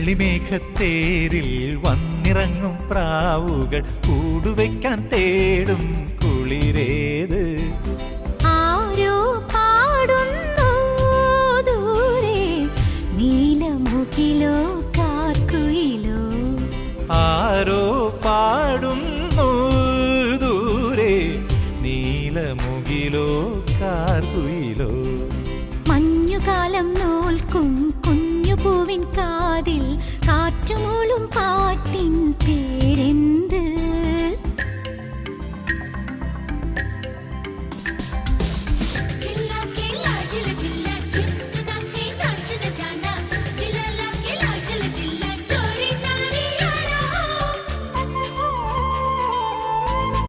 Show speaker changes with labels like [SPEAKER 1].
[SPEAKER 1] വെള്ളിമേഘത്തേരിൽ വന്നിറങ്ങും പ്രാവുകൾ കൂടുവയ്ക്കാൻ തേടും കുളിരേത്.
[SPEAKER 2] ആരോ പാടുന്നു ദൂരെ നീലമുകിലോ കാർക്കുയിലോ.
[SPEAKER 1] ആരോ പാടുന്നു ദൂരെ നീലമുകിലോ കാർക്കുയിലോ.
[SPEAKER 2] മഞ്ഞുകാലം നോൽക്കും കുഞ്ഞുപൂവിൻ